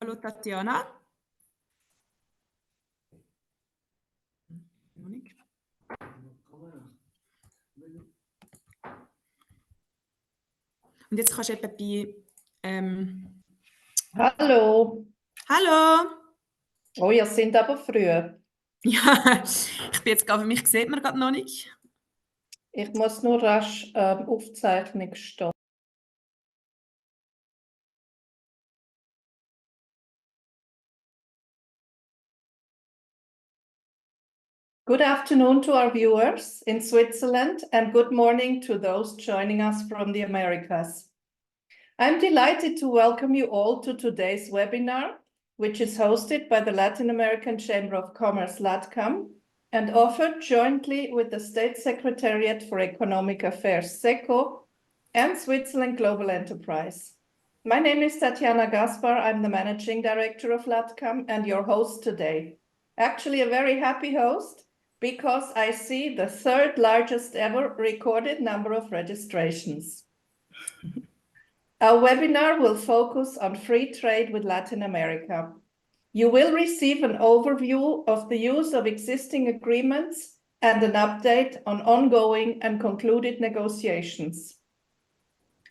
Hallo Tatjana. Und jetzt kannst du etwa bei... Hallo. Hallo. Oh, ihr seid aber früh. Ja, ich bin jetzt gerade, mich sieht man gerade noch nicht. Ich muss nur rasch Aufzeichnung stoppen. Good afternoon to our viewers in Switzerland and good morning to those joining us from the Americas. I'm delighted to welcome you all to today's webinar, which is hosted by the Latin American Chamber of Commerce, LATCAM, and offered jointly with the State Secretariat for Economic Affairs, SECO, and Switzerland Global Enterprise. My name is Tatjana Gaspar. I'm the Managing Director of LATCAM and your host today. Actually, a very happy host because I see the third largest ever recorded number of registrations. Our webinar will focus on free trade with Latin America. You will receive an overview of the use of existing agreements and an update on ongoing and concluded negotiations.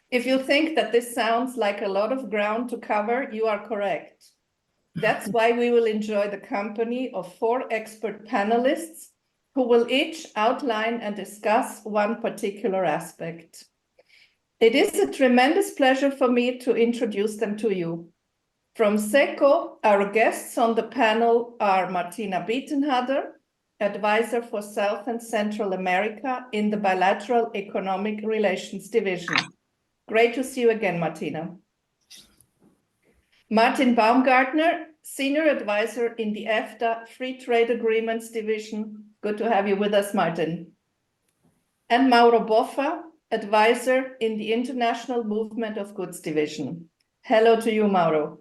If you think that this sounds like a lot of ground to cover, you are correct. That's why we will enjoy the company of 4 expert panelists who will each outline and discuss one particular aspect. It is a tremendous pleasure for me to introduce them to you. From SECO, our guests on the panel are Martina Bietenhader, Advisor for South and Central America in the Bilateral Economic Relations Division. Great to see you again, Martina. Martin Baumgartner, Senior Advisor in the EFTA Free Trade Agreements Division. Good to have you with us, Martin. And Mauro Boffa, Advisor in the International Movement of Goods Division. Hello to you, Mauro.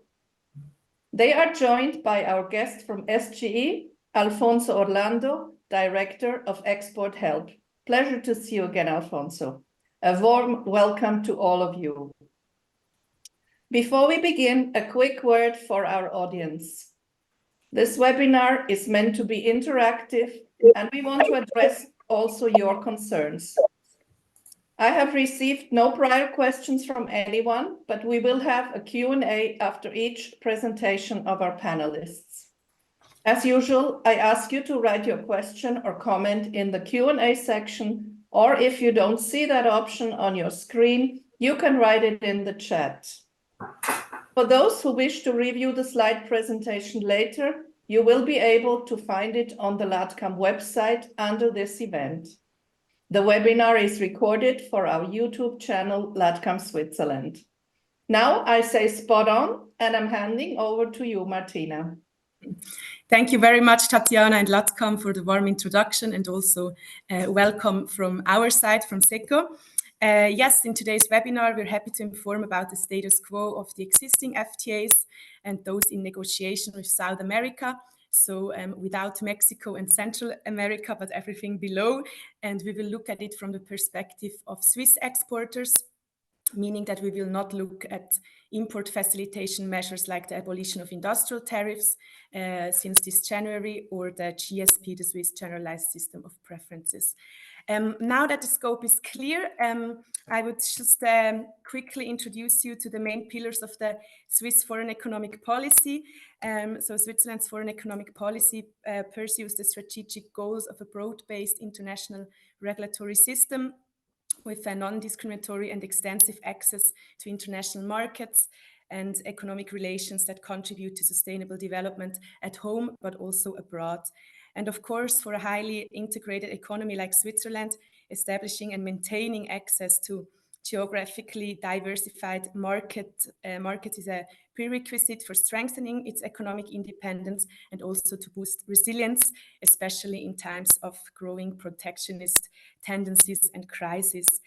They are joined by our guest from SGE, Alfonso Orlando, Director of ExportHelp. Pleasure to see you again, Alfonso. A warm welcome to all of you. Before we begin, a quick word for our audience. This webinar is meant to be interactive, and we want to address also your concerns. I have received no prior questions from anyone, but we will have a Q&A after each presentation of our panelists. As usual, I ask you to write your question or comment in the Q&A section, or if you don't see that option on your screen, you can write it in the chat. For those who wish to review the slide presentation later, you will be able to find it on the LATCAM website under this event. The webinar is recorded for our YouTube channel, LATCAM Switzerland. Now I say spot on, and I'm handing over to you, Martina. Thank you very much, Tatjana and LATCAM, for the warm introduction, and also welcome from our side, from SECO. Yes, in today's webinar, we're happy to inform about the status quo of the existing FTAs and those in negotiation with South America. So without Mexico and Central America, but everything below. And we will look at it from the perspective of Swiss exporters, meaning that we will not look at import facilitation measures like the abolition of industrial tariffs since this January, or the GSP, the Swiss Generalized System of Preferences. Now that the scope is clear, I would just quickly introduce you to the main pillars of the Swiss foreign economic policy. So Switzerland's foreign economic policy pursues the strategic goals of a broad-based international regulatory system with a non-discriminatory and extensive access to international markets and economic relations that contribute to sustainable development at home, but also abroad. And of course, for a highly integrated economy like Switzerland, establishing and maintaining access to geographically diversified market is a prerequisite for strengthening its economic independence and also to boost resilience, especially in times of growing protectionist tendencies and crises.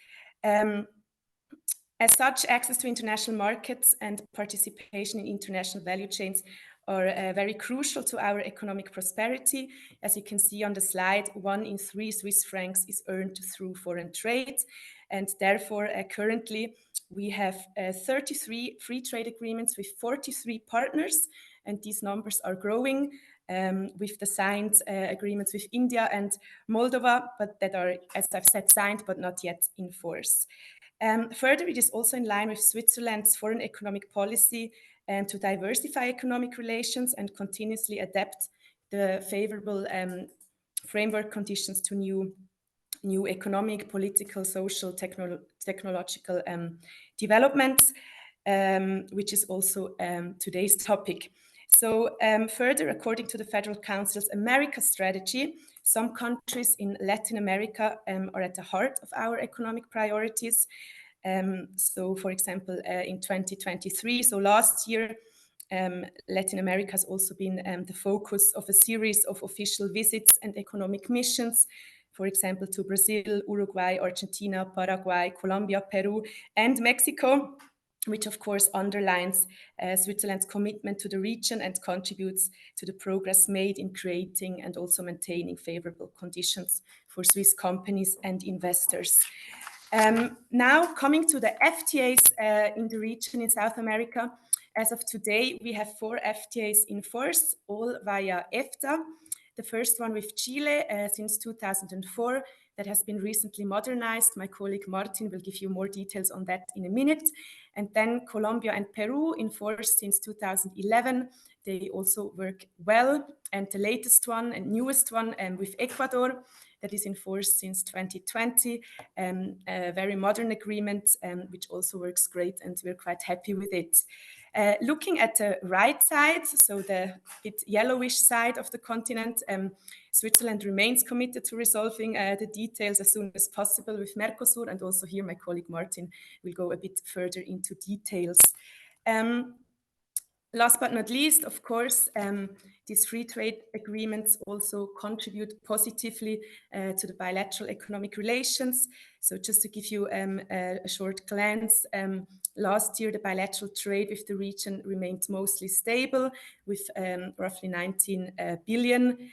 As such, access to international markets and participation in international value chains are very crucial to our economic prosperity. As you can see on the slide, 1 in 3 Swiss francs is earned through foreign trade. And therefore, currently, we have 33 free trade agreements with 43 partners, and these numbers are growing with the signed agreements with India and Moldova, but that are, as I've said, signed but not yet in force. Further, it is also in line with Switzerland's foreign economic policy to diversify economic relations and continuously adapt the favorable framework conditions to new economic, political, social, technological developments, which is also today's topic. So further, according to the Federal Council's America strategy, some countries in Latin America are at the heart of our economic priorities. So, for example, in 2023, so last year, Latin America has also been the focus of a series of official visits and economic missions, for example, to Brazil, Uruguay, Argentina, Paraguay, Colombia, Peru, and Mexico, which of course underlines Switzerland's commitment to the region and contributes to the progress made in creating and also maintaining favorable conditions for Swiss companies and investors. Now coming to the FTAs in the region in South America, as of today, we have 4 FTAs in force, all via EFTA. The first one with Chile since 2004, that has been recently modernized. My colleague Martin will give you more details on that in a minute. And then Colombia and Peru in force since 2011. They also work well. And the latest one and newest one with Ecuador, that is in force since 2020, a very modern agreement, which also works great, and we're quite happy with it. Looking at the right side, so the bit yellowish side of the continent, Switzerland remains committed to resolving the details as soon as possible with Mercosur, and also here my colleague Martin will go a bit further into details. Last but not least, of course, these free trade agreements also contribute positively to the bilateral economic relations. So just to give you a short glance, last year the bilateral trade with the region remained mostly stable with roughly 19 billion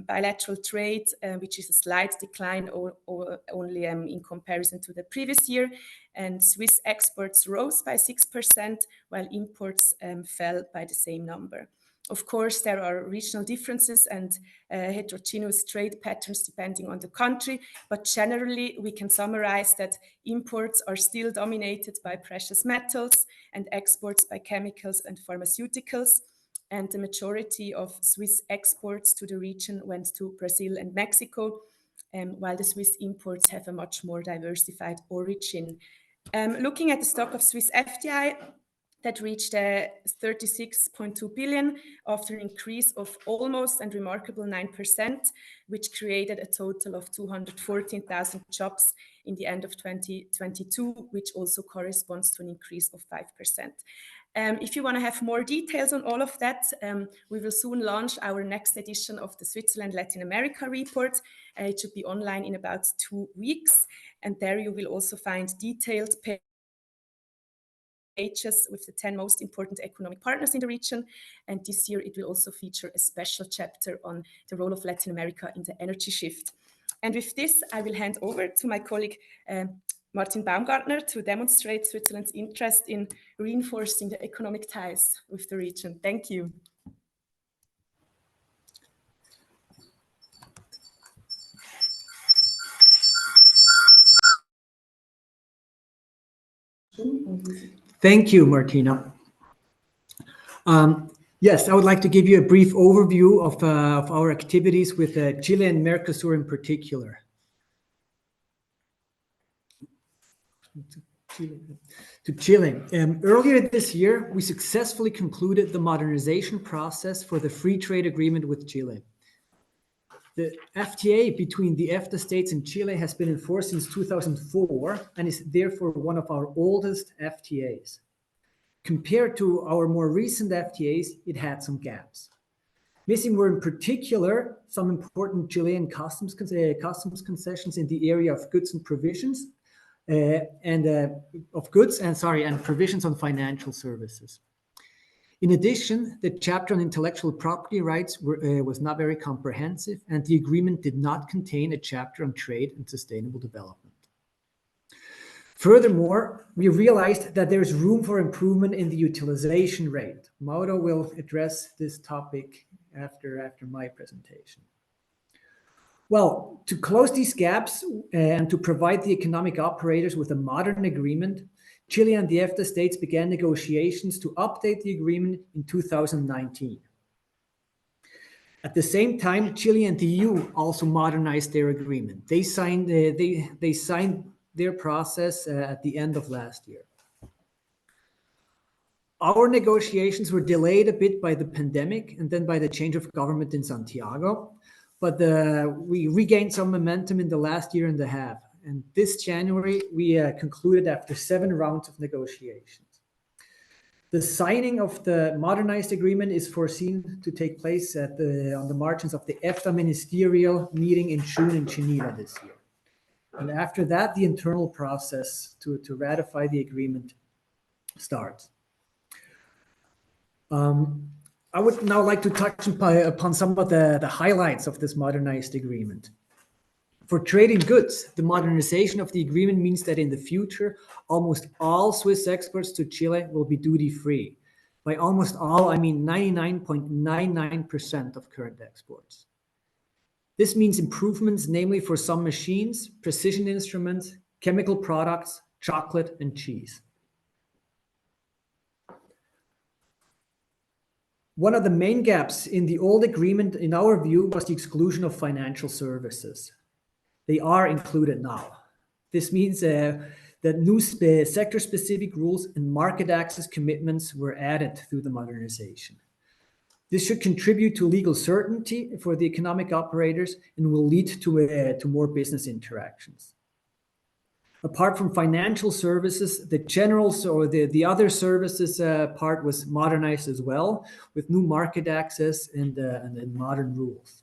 bilateral trade, which is a slight decline only in comparison to the previous year. And Swiss exports rose by 6%, while imports fell by the same number. Of course, there are regional differences and heterogeneous trade patterns depending on the country, but generally we can summarize that imports are still dominated by precious metals and exports by chemicals and pharmaceuticals. And the majority of Swiss exports to the region went to Brazil and Mexico, while the Swiss imports have a much more diversified origin. Looking at the stock of Swiss FDI, that reached 36.2 billion after an increase of almost and remarkable 9%, which created a total of 214,000 jobs in the end of 2022, which also corresponds to an increase of 5%. If you want to have more details on all of that, we will soon launch our next edition of the Switzerland Latin America report. It should be online in about 2 weeks, and there you will also find detailed pages with the 10 most important economic partners in the region. And this year it will also feature a special chapter on the role of Latin America in the energy shift. And with this, I will hand over to my colleague Martin Baumgartner to demonstrate Switzerland's interest in reinforcing the economic ties with the region. Thank you. Thank you, Martina. Yes, I would like to give you a brief overview of our activities with Chile and Mercosur in particular. To Chile. Earlier this year, we successfully concluded the modernization process for the free trade agreement with Chile. The FTA between the EFTA states and Chile has been in force since 2004 and is therefore one of our oldest FTAs. Compared to our more recent FTAs, it had some gaps. Missing were in particular some important Chilean customs concessions in the area of goods and provisions, and provisions on financial services. In addition, the chapter on intellectual property rights was not very comprehensive, and the agreement did not contain a chapter on trade and sustainable development. Furthermore, we realized that there's room for improvement in the utilization rate. Mauro will address this topic after my presentation. Well, to close these gaps and to provide the economic operators with a modern agreement, Chile and the EFTA states began negotiations to update the agreement in 2019. At the same time, Chile and the EU also modernized their agreement. They signed their process at the end of last year. Our negotiations were delayed a bit by the pandemic and then by the change of government in Santiago, but we regained some momentum in the last year and a half. And this January, we concluded after 7 rounds of negotiations. The signing of the modernized agreement is foreseen to take place on the margins of the EFTA ministerial meeting in June in Geneva this year. And after that, the internal process to ratify the agreement starts. I would now like to touch upon some of the highlights of this modernized agreement. For trade in goods, the modernization of the agreement means that in the future, almost all Swiss exports to Chile will be duty-free. By almost all, I mean 99.99% of current exports. This means improvements, namely for some machines, precision instruments, chemical products, chocolate, and cheese. One of the main gaps in the old agreement, in our view, was the exclusion of financial services. They are included now. This means that new sector-specific rules and market access commitments were added through the modernization. This should contribute to legal certainty for the economic operators and will lead to more business interactions. Apart from financial services, the general or the other services part was modernized as well, with new market access and modern rules.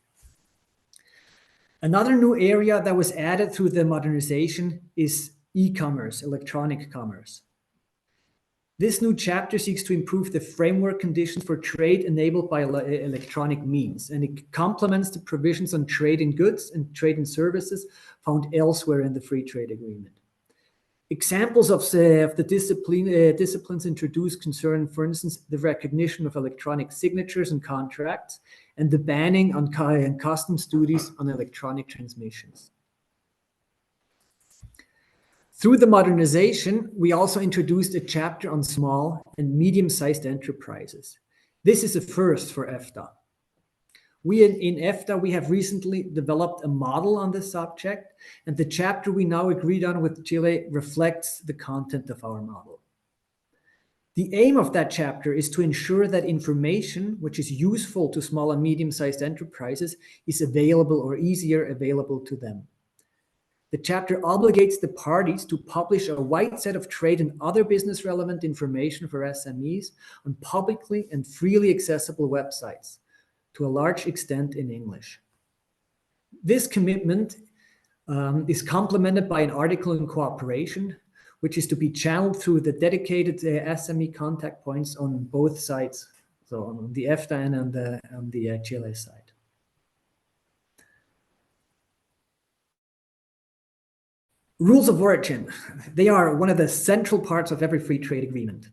Another new area that was added through the modernization is e-commerce, electronic commerce. This new chapter seeks to improve the framework conditions for trade enabled by electronic means, and it complements the provisions on trade in goods and trade in services found elsewhere in the free trade agreement. Examples of the disciplines introduced concern, for instance, the recognition of electronic signatures and contracts, and the banning on customs duties on electronic transmissions. Through the modernization, we also introduced a chapter on small and medium-sized enterprises. This is a first for EFTA. In EFTA, we have recently developed a model on this subject, and the chapter we now agreed on with Chile reflects the content of our model. The aim of that chapter is to ensure that information which is useful to small and medium-sized enterprises is available or easier available to them. The chapter obligates the parties to publish a wide set of trade and other business relevant information for SMEs on publicly and freely accessible websites, to a large extent in English. This commitment is complemented by an article in cooperation, which is to be channeled through the dedicated SME contact points on both sides, so on the EFTA and on the Chile side. Rules of origin, they are one of the central parts of every free trade agreement.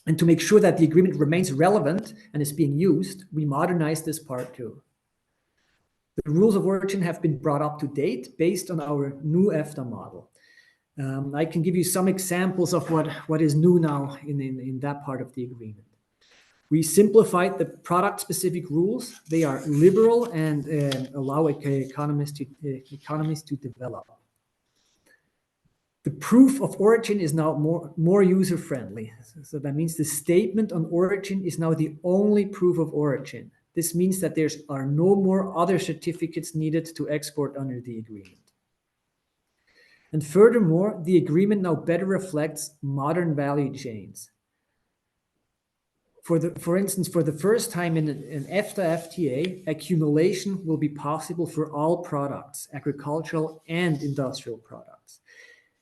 And to make sure that the agreement remains relevant and is being used, we modernized this part too. The rules of origin have been brought up to date based on our new EFTA model. I can give you some examples of what is new now in that part of the agreement. We simplified the product-specific rules. They are liberal and allow economies to develop. The proof of origin is now more user-friendly. So that means the statement on origin is now the only proof of origin. This means that there are no more other certificates needed to export under the agreement. And furthermore, the agreement now better reflects modern value chains. For instance, for the first time in an EFTA FTA, accumulation will be possible for all products, agricultural and industrial products.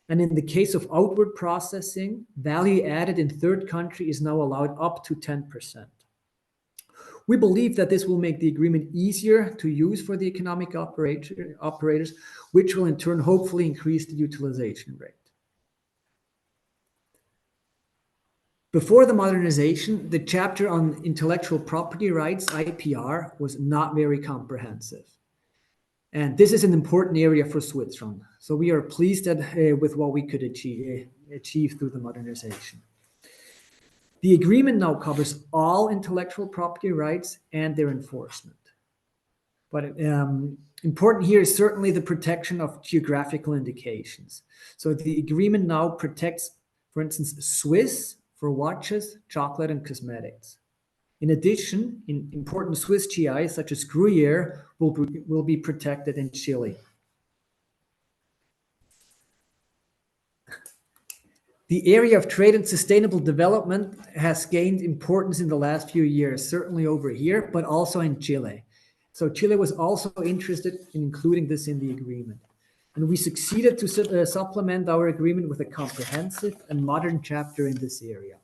And in the case of outward processing, value added in third country is now allowed up to 10%. We believe that this will make the agreement easier to use for the economic operators, which will in turn hopefully increase the utilization rate. Before the modernization, the chapter on intellectual property rights, IPR, was not very comprehensive. And this is an important area for Switzerland. So we are pleased with what we could achieve through the modernization. The agreement now covers all intellectual property rights and their enforcement. But important here is certainly the protection of geographical indications. So the agreement now protects, for instance, Swiss for watches, chocolate, and cosmetics. In addition, important Swiss GIs such as Gruyere will be protected in Chile. The area of trade and sustainable development has gained importance in the last few years, certainly over here, but also in Chile. So Chile was also interested in including this in the agreement. And we succeeded to supplement our agreement with a comprehensive and modern chapter in this area.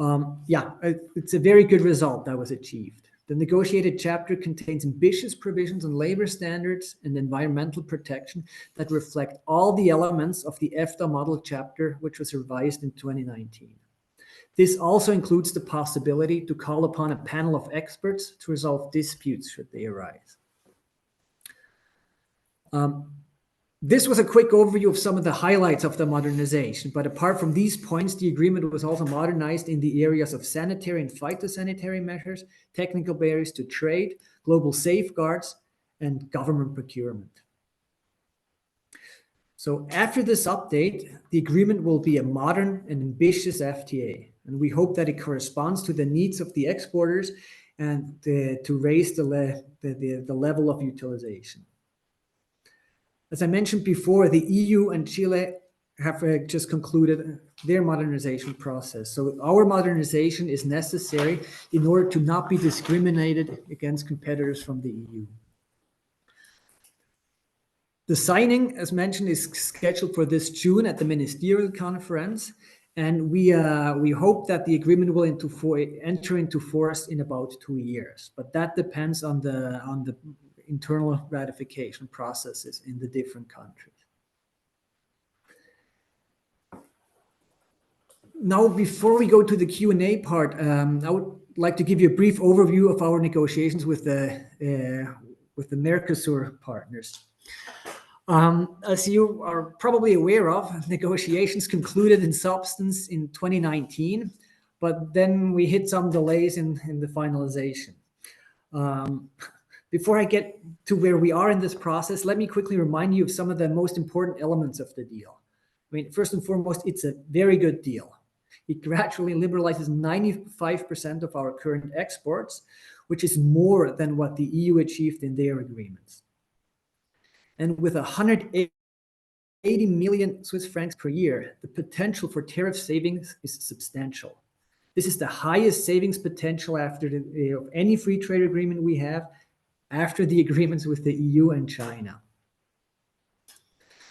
It's a very good result that was achieved. The negotiated chapter contains ambitious provisions on labor standards and environmental protection that reflect all the elements of the EFTA model chapter, which was revised in 2019. This also includes the possibility to call upon a panel of experts to resolve disputes should they arise. This was a quick overview of some of the highlights of the modernization, but apart from these points, the agreement was also modernized in the areas of sanitary and phytosanitary measures, technical barriers to trade, global safeguards, and government procurement. So after this update, the agreement will be a modern and ambitious FTA, and we hope that it corresponds to the needs of the exporters and to raise the level of utilization. As I mentioned before, the EU and Chile have just concluded their modernization process. So our modernization is necessary in order to not be discriminated against competitors from the EU. The signing, as mentioned, is scheduled for this June at the ministerial conference, and we hope that the agreement will enter into force in about 2 years. But that depends on the internal ratification processes in the different countries. Now, before we go to the Q&A part, I would like to give you a brief overview of our negotiations with the Mercosur partners. As you are probably aware of, negotiations concluded in substance in 2019, but then we hit some delays in the finalization. Before I get to where we are in this process, let me quickly remind you of some of the most important elements of the deal. I mean, first and foremost, it's a very good deal. It gradually liberalizes 95% of our current exports, which is more than what the EU achieved in their agreements. And with 180 million Swiss francs per year, the potential for tariff savings is substantial. This is the highest savings potential after any free trade agreement we have, after the agreements with the EU and China.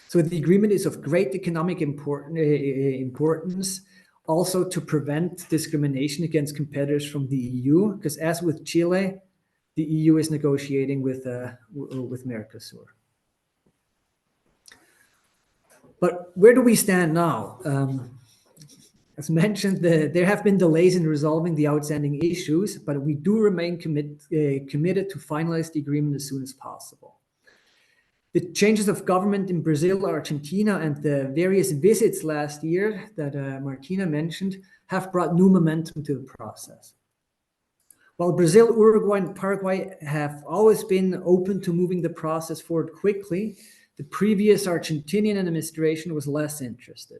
So the agreement is of great economic importance, also to prevent discrimination against competitors from the EU, because as with Chile, the EU is negotiating with Mercosur. But where do we stand now? As mentioned, there have been delays in resolving the outstanding issues, but we do remain committed to finalize the agreement as soon as possible. The changes of government in Brazil, Argentina, and the various visits last year that Martina mentioned have brought new momentum to the process. While Brazil, Uruguay, and Paraguay have always been open to moving the process forward quickly, the previous Argentinian administration was less interested.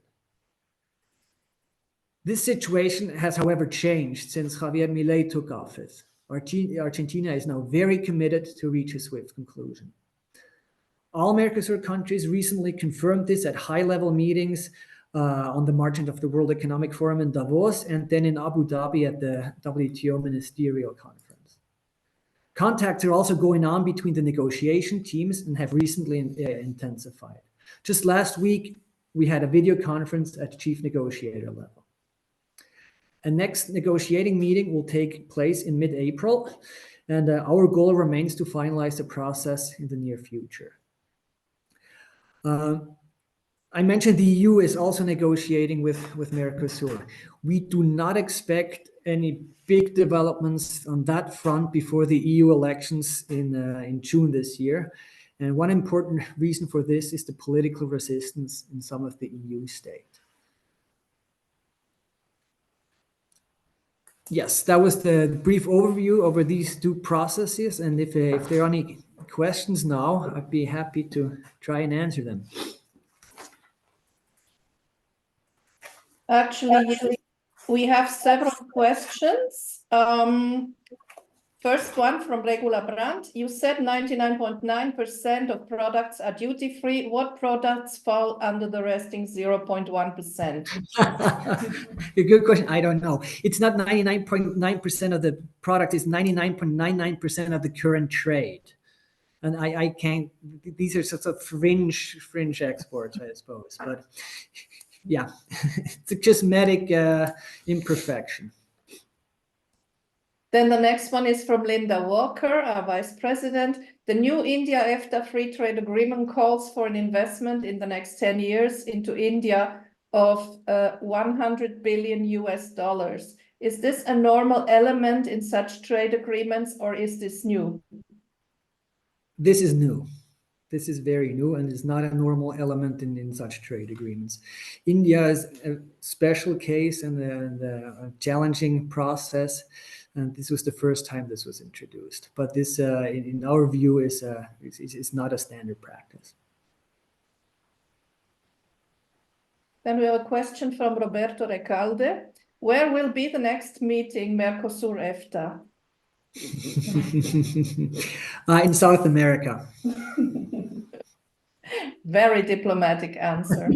This situation has, however, changed since Javier Milei took office. Argentina is now very committed to reach a swift conclusion. All Mercosur countries recently confirmed this at high-level meetings on the margin of the World Economic Forum in Davos and then in Abu Dhabi at the WTO Ministerial Conference. Contacts are also going on between the negotiation teams and have recently intensified. Just last week, we had a video conference at chief negotiator level. A next negotiating meeting will take place in mid-April, and our goal remains to finalize the process in the near future. I mentioned the EU is also negotiating with Mercosur. We do not expect any big developments on that front before the EU elections in June this year. And one important reason for this is the political resistance in some of the EU states. Yes, that was the brief overview over these two processes. And if there are any questions now, I'd be happy to try and answer them. Actually, we have several questions. First one from Regula Brandt. You said 99.9% of products are duty-free. What products fall under the resting 0.1%? A good question. I don't know. It's not 99.9% of the product. It's 99.99% of the current trade. And I can't, these are sorts of fringe exports, I suppose. But yeah, it's a cosmetic imperfection. Then the next one is from Linda Walker, our Vice President. The new India-EFTA Free Trade Agreement calls for an investment in the next 10 years into India of 100 billion US dollars. Is this a normal element in such trade agreements, or is this new? This is new. This is very new, and it's not a normal element in such trade agreements. India is a special case and a challenging process. And this was the first time this was introduced. But this, in our view, is not a standard practice. Then we have a question from Roberto Recalde. Where will be the next meeting, Mercosur-EFTA? In South America. Very diplomatic answer.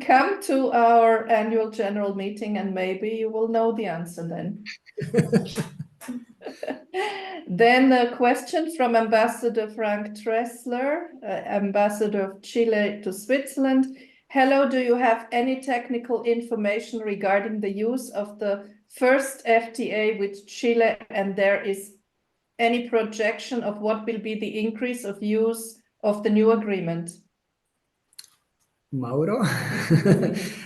Come to our annual general meeting and maybe you will know the answer then. Then a question from Ambassador Frank Tressler, Ambassador of Chile to Switzerland. Hello, do you have any technical information regarding the use of the first FTA with Chile, and there is any projection of what will be the increase of use of the new agreement? Mauro?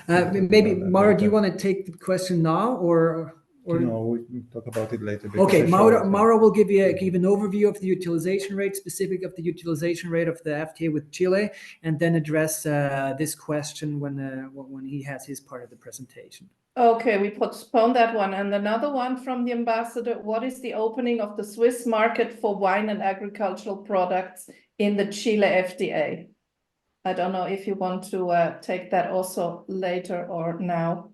Maybe, Mauro, do you want to take the question now or? No, we can talk about it later. Okay, Mauro will give an overview of the utilization rate, specific of the utilization rate of the FTA with Chile, and then address this question when he has his part of the presentation. Okay, we postpone that one. And another one from the ambassador. What is the opening of the Swiss market for wine and agricultural products in the Chile FTA? I don't know if you want to take that also later or now.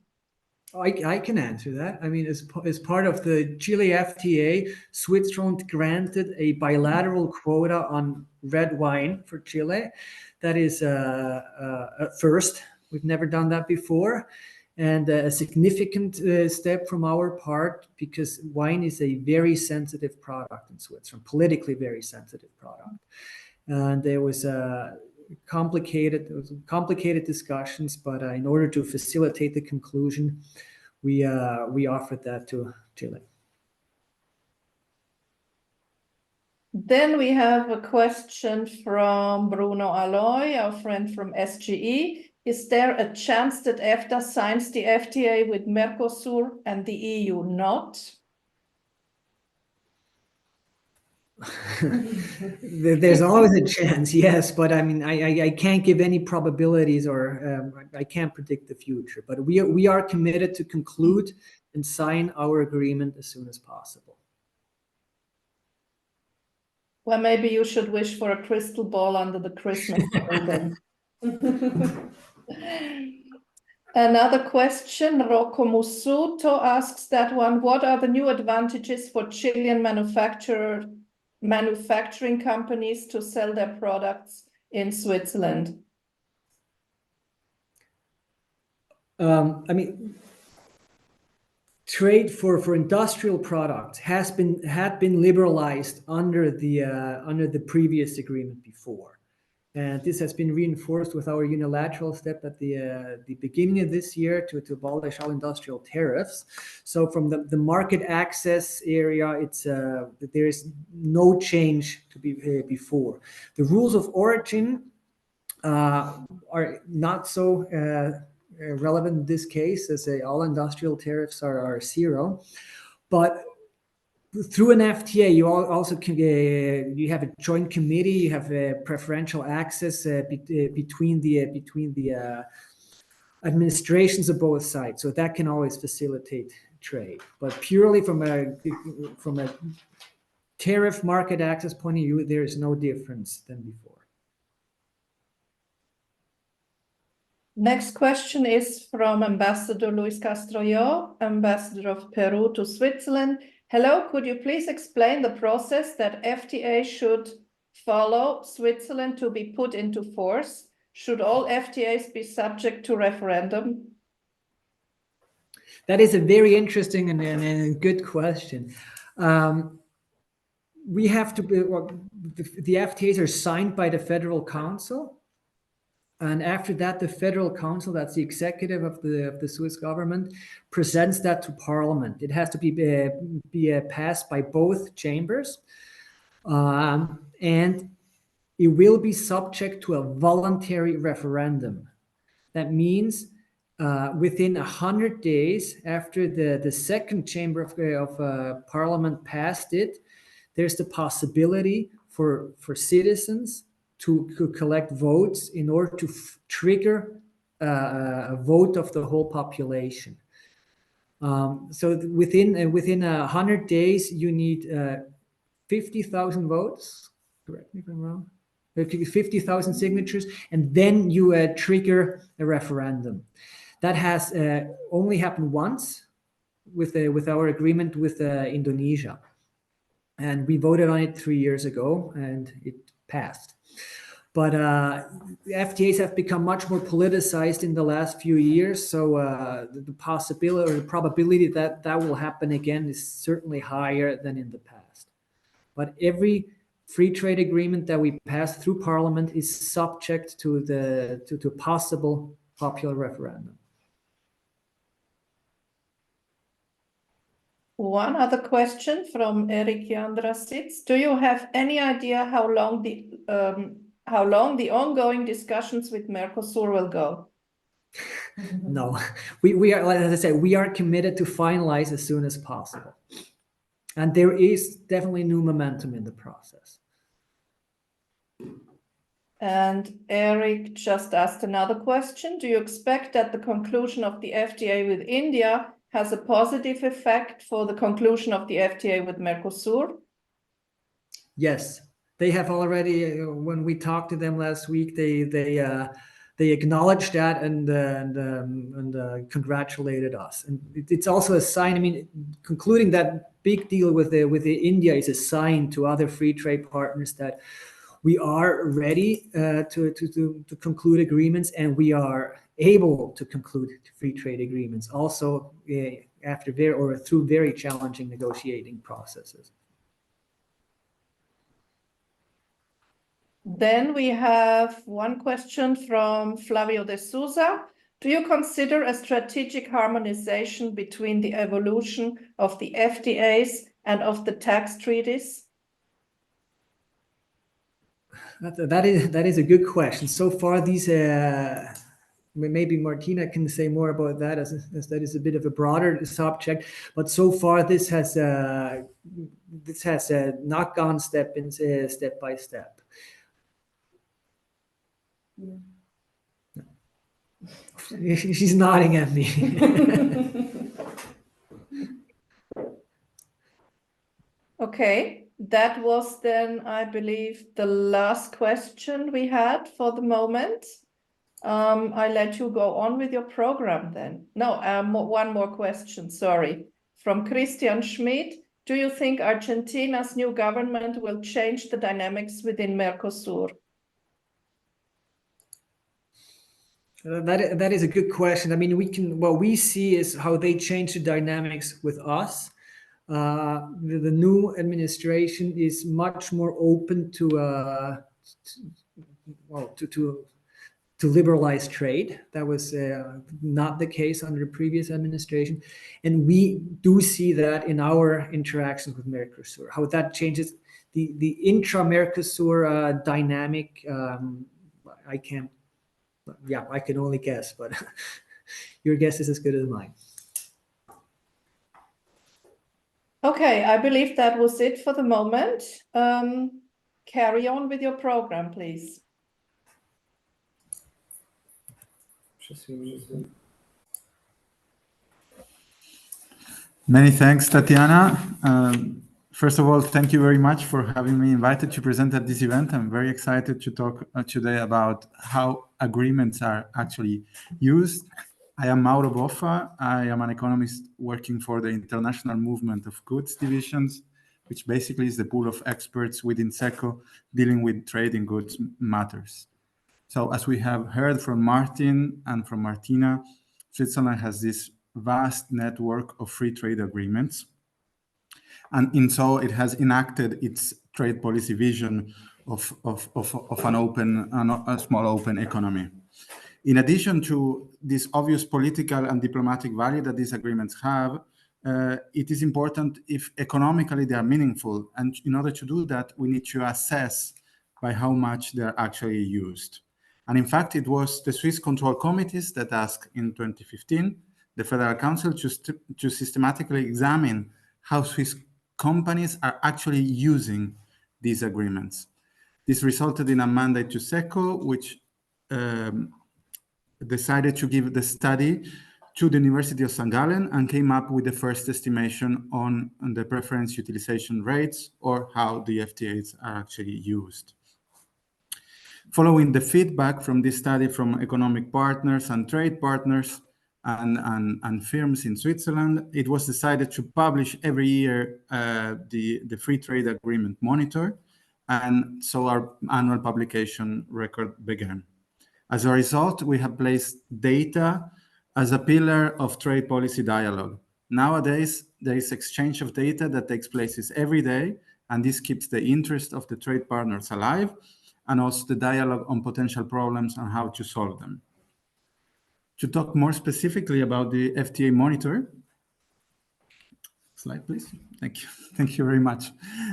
I can answer that. I mean, as part of the Chile FTA, Switzerland granted a bilateral quota on red wine for Chile. That is a first. We've never done that before. And a significant step from our part, because wine is a very sensitive product in Switzerland, politically very sensitive product. And there was complicated discussions, but in order to facilitate the conclusion, we offered that to Chile. Then we have a question from Bruno Alloy, our friend from SGE. Is there a chance that EFTA signs the FTA with Mercosur and the EU not? There's always a chance, yes, but I mean, I can't give any probabilities, or I can't predict the future. But we are committed to conclude and sign our agreement as soon as possible. Well, maybe you should wish for a crystal ball under the Christmas tree then. Another question, Rocco Musuto asks that one. What are the new advantages for Chilean manufacturing companies to sell their products in Switzerland? I mean, trade for industrial products had been liberalized under the previous agreement before. And this has been reinforced with our unilateral step at the beginning of this year to abolish all industrial tariffs. So from the market access area, there is no change to be before. The rules of origin are not so relevant in this case, as all industrial tariffs are zero. But through an FTA, you also can, you have a joint committee, you have preferential access between the administrations of both sides, so that can always facilitate trade. But purely from a tariff market access point of view, there is no difference than before. Next question is from Ambassador Luis Castroyo, Ambassador of Peru to Switzerland. Hello, could you please explain the process that FTA should follow Switzerland to be put into force? Should all FTAs be subject to referendum? That is a very interesting and good question. We have to be, well, the FTAs are signed by the Federal Council. And after that, the Federal Council, that's the executive of the Swiss government, presents that to Parliament. It has to be passed by both chambers, and it will be subject to a voluntary referendum. That means within 100 days after the second chamber of Parliament passed it, there's the possibility for citizens to collect votes in order to trigger a vote of the whole population. So within 100 days, you need 50,000 votes. Correct me if I'm wrong. 50,000 signatures, and then you trigger a referendum. That has only happened once with our agreement with Indonesia, and we voted on it 3 years ago, and it passed. But FTAs have become much more politicized in the last few years, so the possibility or the probability that that will happen again is certainly higher than in the past. But every free trade agreement that we pass through Parliament is subject to possible popular referendum. One other question from Eric Jandrasitz. Do you have any idea how long the ongoing discussions with Mercosur will go? No, we are, as I said, we are committed to finalize as soon as possible. And there is definitely new momentum in the process. And Eric just asked another question. Do you expect that the conclusion of the FTA with India has a positive effect for the conclusion of the FTA with Mercosur? Yes, they have already. When we talked to them last week, they acknowledged that and congratulated us. And it's also a sign. I mean, concluding that big deal with India is a sign to other free trade partners that we are ready to conclude agreements, and we are able to conclude free trade agreements also through very challenging negotiating processes. Then we have one question from Flavio de Souza. Do you consider a strategic harmonization between the evolution of the FTAs and of the tax treaties? That is a good question. So far, these maybe Martina can say more about that, as that is a bit of a broader subject. But so far, this has not gone step by step. Yeah. She's nodding at me. Okay, that was then, I believe, the last question we had for the moment. I let you go on with your program then. No, one more question, sorry. From Christian Schmidt. Do you think Argentina's new government will change the dynamics within Mercosur? That is a good question. I mean, what we see is how they change the dynamics with us. The new administration is much more open to to liberalize trade. That was not the case under the previous administration. And we do see that in our interactions with Mercosur, how that changes the intra-Mercosur dynamic. I can only guess, but your guess is as good as mine. Okay, I believe that was it for the moment. Carry on with your program, please. Many thanks, Tatiana. First of all, thank you very much for having me invited to present at this event. I'm very excited to talk today about how agreements are actually used. I am Mauro Boffa. I am an economist working for the International Movement of Goods Divisions, which basically is the pool of experts within SECO dealing with trade in goods matters. So as we have heard from Martin and from Martina, Switzerland has this vast network of free trade agreements. And in so it has enacted its trade policy vision of an open, a small open economy. In addition to this obvious political and diplomatic value that these agreements have, it is important if economically they are meaningful. And in order to do that, we need to assess by how much they're actually used. And in fact, it was the Swiss control committees that asked in 2015 the Federal Council to systematically examine how Swiss companies are actually using these agreements. This resulted in a mandate to SECO, which decided to give the study to the University of St. Gallen and came up with the first estimation on the preference utilization rates, or how the FTAs are actually used. Following the feedback from this study from economic partners and trade partners and firms in Switzerland, it was decided to publish every year the Free Trade Agreement Monitor, and so our annual publication record began. As a result, we have placed data as a pillar of trade policy dialogue. Nowadays, there is exchange of data that takes place every day, and this keeps the interest of the trade partners alive, and also the dialogue on potential problems and how to solve them. To talk more specifically about the FTA Monitor, slide please, thank you. Thank you very much.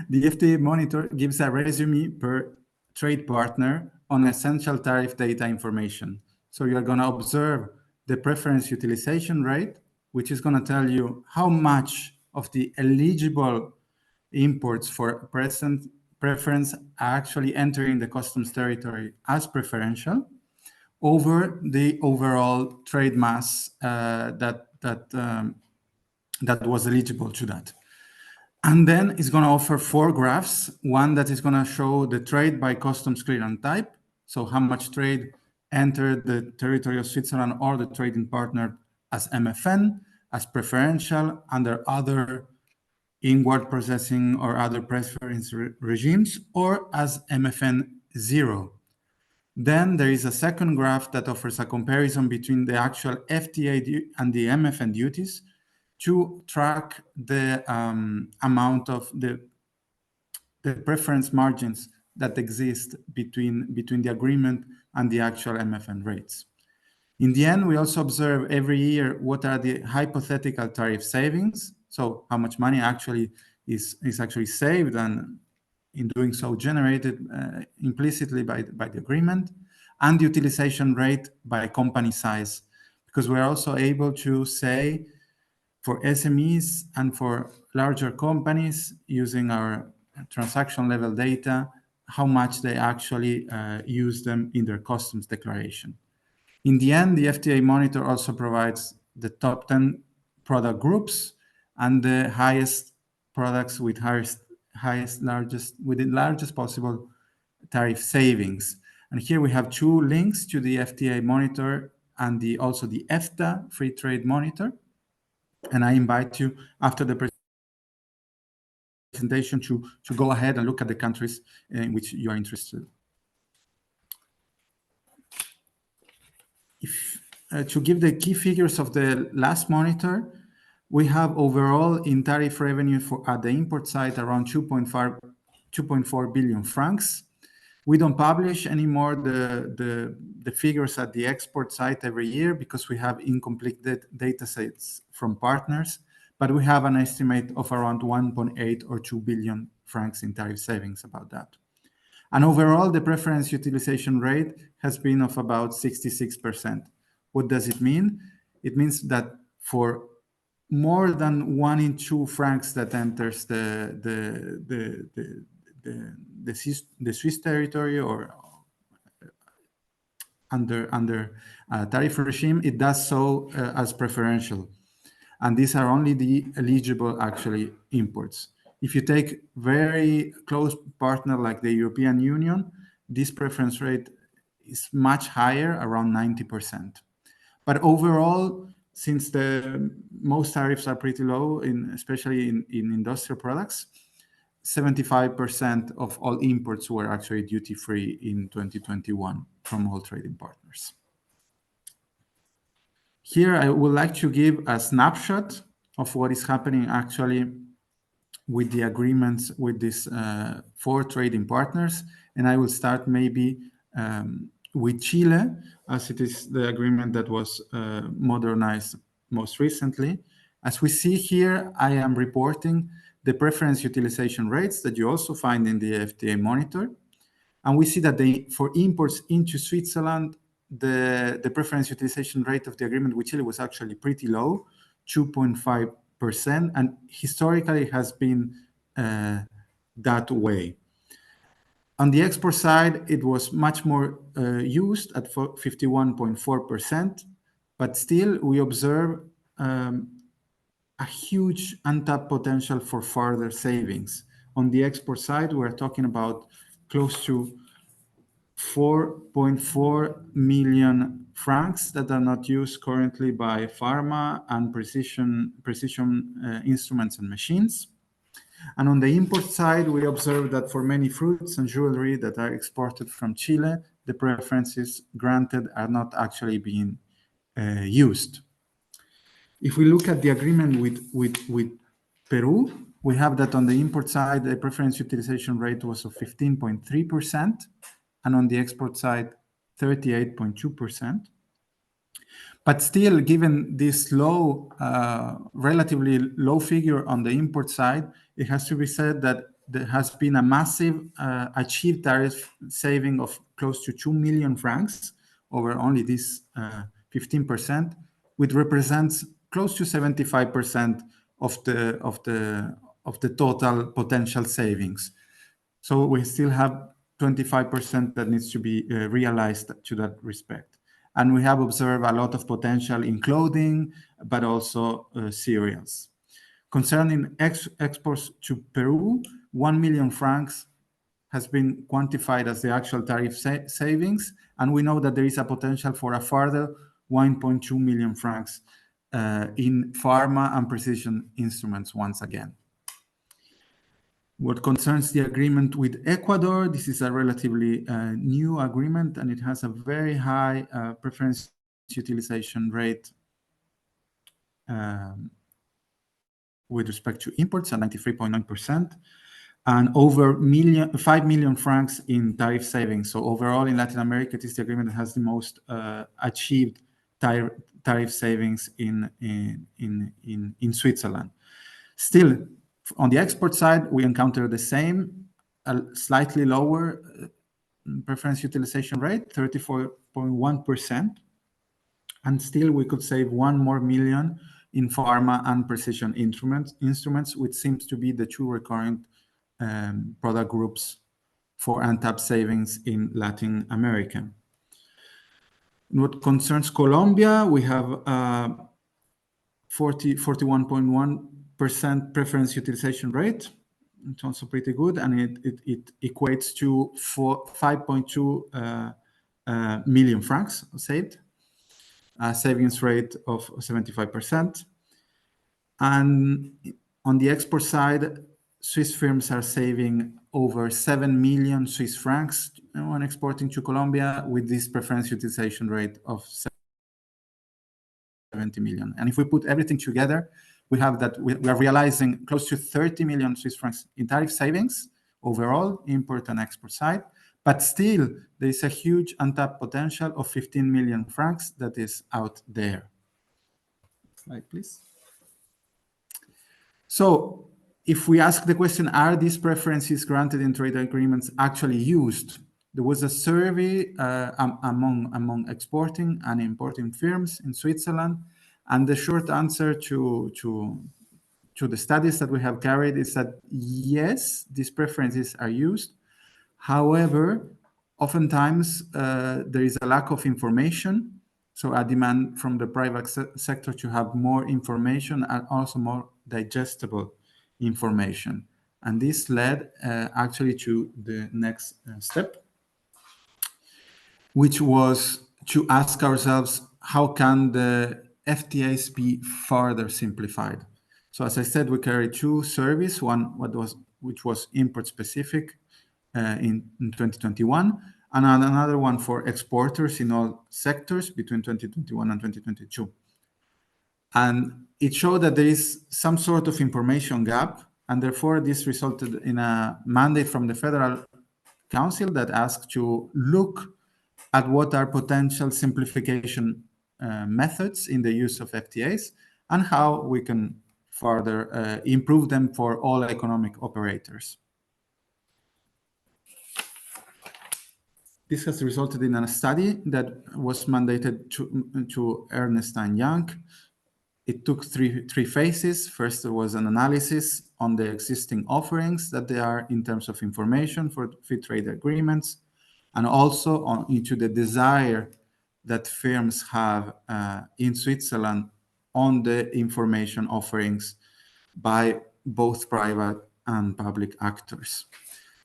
The FTA Monitor gives a resume per trade partner on essential tariff data information. So you're going to observe the preference utilization rate, which is going to tell you how much of the eligible imports for preference are actually entering the customs territory as preferential over the overall trade mass that was eligible to that. And then it's going to offer 4 graphs, one that is going to show the trade by customs clearance type, so how much trade entered the territory of Switzerland or the trading partner as MFN, as preferential, under other inward processing or other preference regimes, or as MFN 0. Then there is a second graph that offers a comparison between the actual FTA and the MFN duties to track the amount of the preference margins that exist between the agreement and the actual MFN rates. In the end, we also observe every year what are the hypothetical tariff savings, so how much money actually is actually saved and in doing so generated implicitly by the agreement, and the utilization rate by company size, because we're also able to say for SMEs and for larger companies using our transaction level data, how much they actually use them in their customs declaration. In the end, the FTA Monitor also provides the top 10 product groups and the highest products with with the largest possible tariff savings. And here we have 2 links to the FTA Monitor and also the EFTA Free Trade Monitor. And I invite you after the presentation to go ahead and look at the countries in which you are interested. To give the key figures of the last monitor, we have overall in tariff revenue at the import side around 2.4 billion francs. We don't publish anymore the figures at the export site every year because we have incomplete data sets from partners, but we have an estimate of around 1.8 or 2 billion francs in tariff savings about that. And overall, the preference utilization rate has been of about 66%. What does it mean? It means that for more than 1 in 2 francs that enters the Swiss territory or under tariff regime, it does so as preferential. And these are only the eligible, actually, imports. If you take very close partner like the European Union, this preference rate is much higher, around 90%. But overall, since most tariffs are pretty low, especially in industrial products, 75% of all imports were actually duty-free in 2021 from all trading partners. Here, I would like to give a snapshot of what is happening actually with the agreements with these 4 trading partners. And I will start maybe with Chile, as it is the agreement that was modernized most recently. As we see here, I am reporting the preference utilization rates that you also find in the FTA Monitor. And we see that for imports into Switzerland, the preference utilization rate of the agreement with Chile was actually pretty low, 2.5%, and historically has been that way. On the export side, it was much more used at 51.4%, but still we observe a huge untapped potential for further savings. On the export side, we're talking about close to 4.4 million francs that are not used currently by pharma and precision instruments and machines. And on the import side, we observe that for many fruits and jewelry that are exported from Chile, the preferences granted are not actually being used. If we look at the agreement with Peru, we have that on the import side, the preference utilization rate was of 15.3%, and on the export side, 38.2%. But still, given this relatively low figure on the import side, it has to be said that there has been a massive achieved tariff saving of close to 2 million francs over only this 15%, which represents close to 75% of the total potential savings. So we still have 25% that needs to be realized to that respect. And we have observed a lot of potential in clothing, but also cereals. Concerning exports to Peru, 1 million francs has been quantified as the actual tariff savings, and we know that there is a potential for a further 1.2 million francs in pharma and precision instruments once again. What concerns the agreement with Ecuador, this is a relatively new agreement, and it has a very high preference utilization rate with respect to imports at 93.9%, and over 5 million francs in tariff savings. So overall in Latin America, it is the agreement that has the most achieved tariff savings in Switzerland. Still, on the export side, we encounter the same, slightly lower preference utilization rate, 34.1%. And still, we could save 1 more million in pharma and precision instruments, which seems to be the 2 recurrent product groups for untapped savings in Latin America. In what concerns Colombia, we have 41.1% preference utilization rate. It's also pretty good, and it equates to 5.2 million francs saved, a savings rate of 75%. And on the export side, Swiss firms are saving over 7 million Swiss francs when exporting to Colombia with this preference utilization rate of 70 million. And if we put everything together, we have that we are realizing close to 30 million Swiss francs in tariff savings overall, import and export side. But still, there is a huge untapped potential of 15 million francs that is out there. Slide, please. So if we ask the question, are these preferences granted in trade agreements actually used? There was a survey among exporting and importing firms in Switzerland, and the short answer to the studies that we have carried is that yes, these preferences are used. However, oftentimes there is a lack of information, so a demand from the private sector to have more information and also more digestible information. And this led actually to the next step, which was to ask ourselves, how can the FTAs be further simplified? So as I said, we carried two surveys, one which was import specific in 2021, and another one for exporters in all sectors between 2021 and 2022. And it showed that there is some sort of information gap, and therefore this resulted in a mandate from the Federal Council that asked to look at what are potential simplification methods in the use of FTAs and how we can further improve them for all economic operators. This has resulted in a study that was mandated to Ernst & Young. It took three phases. First, there was an analysis on the existing offerings that they are in terms of information for free trade agreements, and also into the desire that firms have in Switzerland on the information offerings by both private and public actors.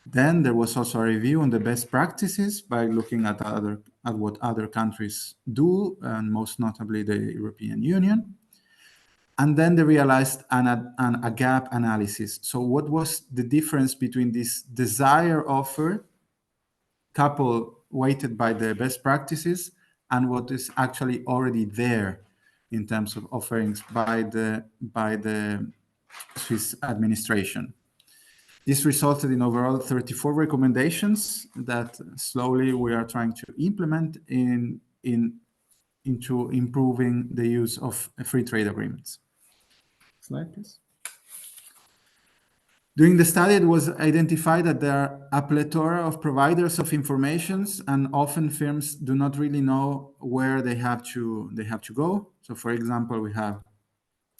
Then there was also a review on the best practices by looking at what other countries do, and most notably the European Union. And then they realized a gap analysis. So what was the difference between this desire offer, couple weighted by the best practices, and what is actually already there in terms of offerings by the Swiss administration? This resulted in overall 34 recommendations that slowly we are trying to implement into improving the use of free trade agreements. Slide, please. During the study, it was identified that there are a plethora of providers of information, and often firms do not really know where they have to go. So, for example, we have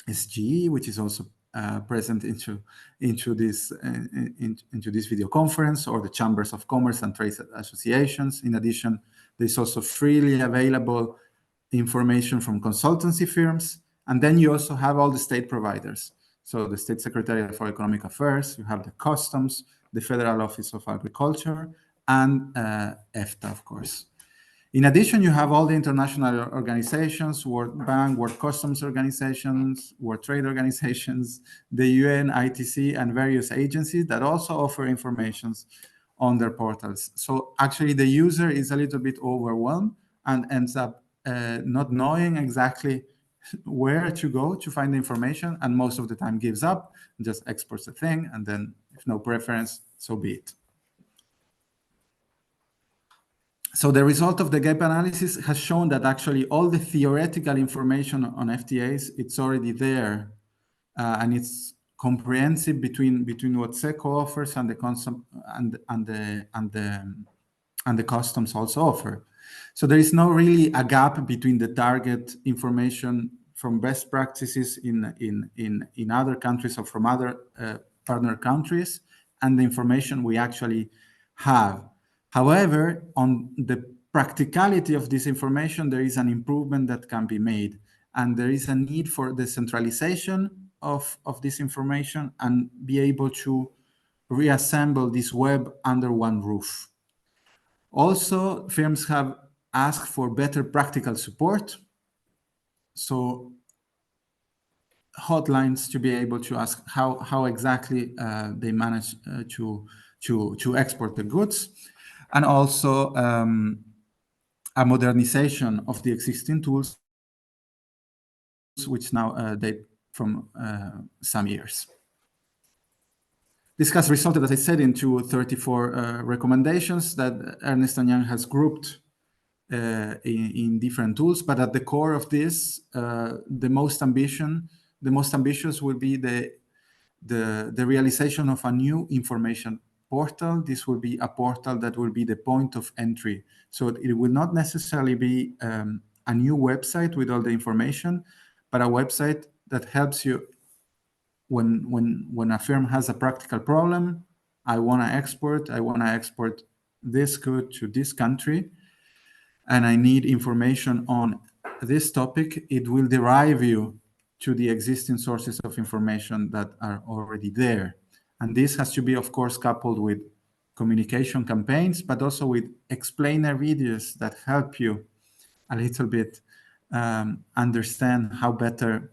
SGE, which is also present into this video conference, or the chambers of commerce and trade associations. In addition, there's also freely available information from consultancy firms, and then you also have all the state providers. So the State Secretariat for Economic Affairs, you have the Customs, the Federal Office of Agriculture, and EFTA, of course. In addition, you have all the international organizations, World Bank, World Customs Organizations, World Trade Organizations, the UN, ITC, and various agencies that also offer information on their portals. So actually, the user is a little bit overwhelmed and ends up not knowing exactly where to go to find the information, and most of the time gives up, just exports the thing, and then if no preference, so be it. So the result of the gap analysis has shown that actually all the theoretical information on FTAs, it's already there, and it's comprehensive between what SECO offers and the customs also offer. So there is no really a gap between the target information from best practices in other countries or from other partner countries and the information we actually have. However, on the practicality of this information, there is an improvement that can be made, and there is a need for the centralization of this information and be able to reassemble this web under one roof. Also, firms have asked for better practical support. So hotlines to be able to ask how exactly they manage to export the goods, and also a modernization of the existing tools, which now date from some years. This has resulted, as I said, into 34 recommendations that Ernst & Young has grouped in different tools. But at the core of this, the most ambitious will be the realization of a new information portal. This will be a portal that will be the point of entry. So it will not necessarily be a new website with all the information, but a website that helps you when a firm has a practical problem. I want to export this good to this country, and I need information on this topic. It will derive you to the existing sources of information that are already there. And this has to be, of course, coupled with communication campaigns, but also with explainer videos that help you a little bit understand how better